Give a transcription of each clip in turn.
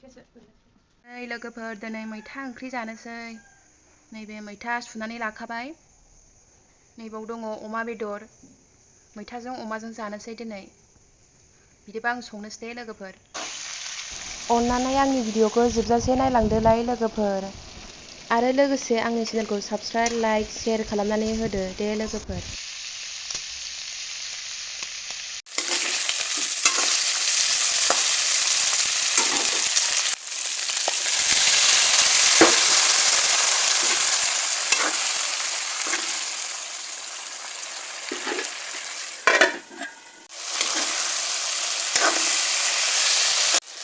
नै लोगोफोर दिनै मैथा ओंख्रि जानोसै। नैबे मैथा सुनानै लाखाबाय। नैबाव दङ अमा बेदर। मैथाजों अमाजों जानोसै दिनै। बिदिबा आं संनोसै दे लोगोफोर। अननानै आंनि भिडिअखौ जोबजासे नायलांदोलाय लोगोफोर। आरो लोगोसे आंनि चेनेलखौ साबस्क्राइब, लाइक, शेयार खालामनानै होदो दे लोगोफोर।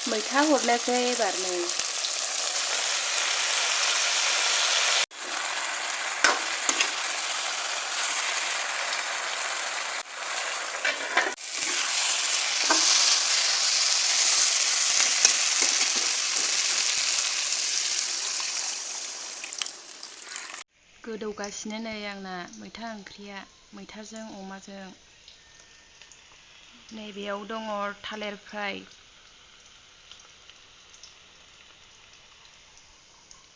मैथा हरनोसै एबार नै। गोदौगासिनो नै आंना मैथा ओंख्रिया मैथाजों अमाजों। नैबेयाव दङ थालिर फ्राय।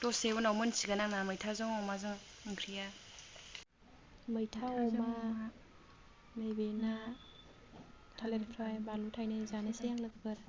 दसे उनाव मोनसिगोन आंना मैथाजों अमाजों ओंख्रिया। मैथा अमा, नैबे ना, थालिर फ्राय, बानलु थाइनै जानोसै आं लोगोफोर।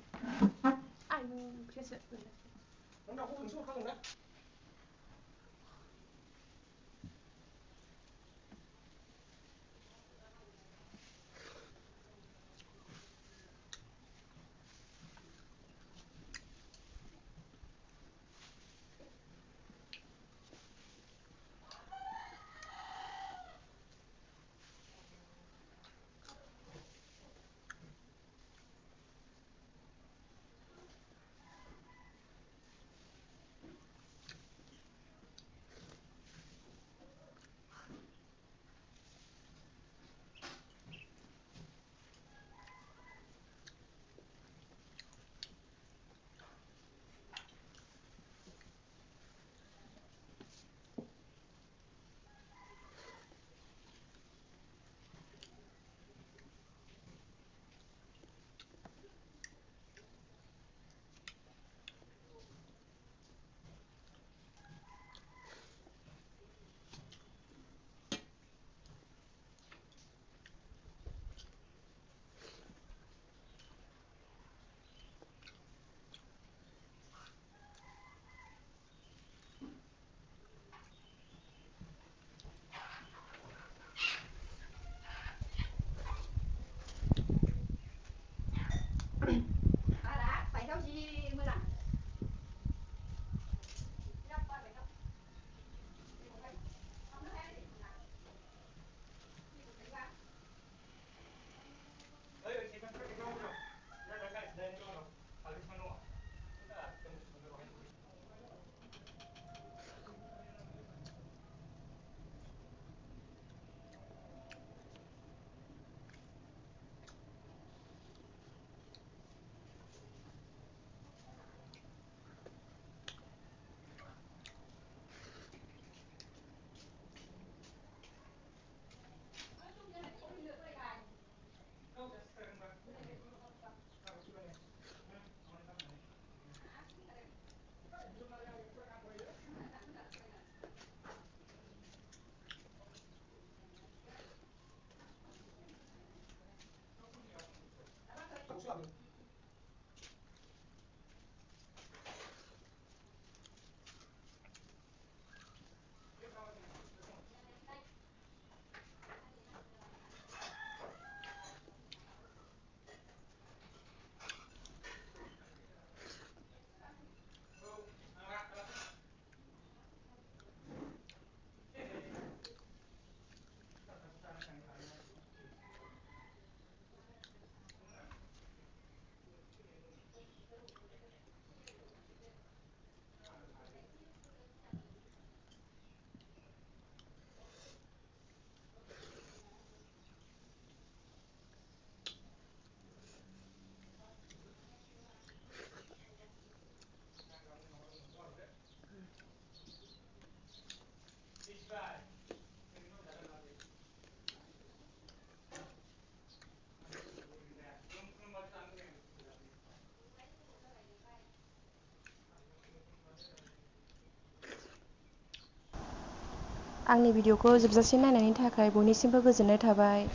आंनि भिडिअखौ जोबजासिम नायनायनि थाखाय बयनिसिमबो गोजोननाय थाबाय।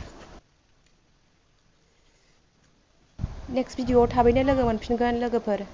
नेक्स्ट भिडिअआव थाबैनो लोगो मोनफिनगोन लोगोफोर।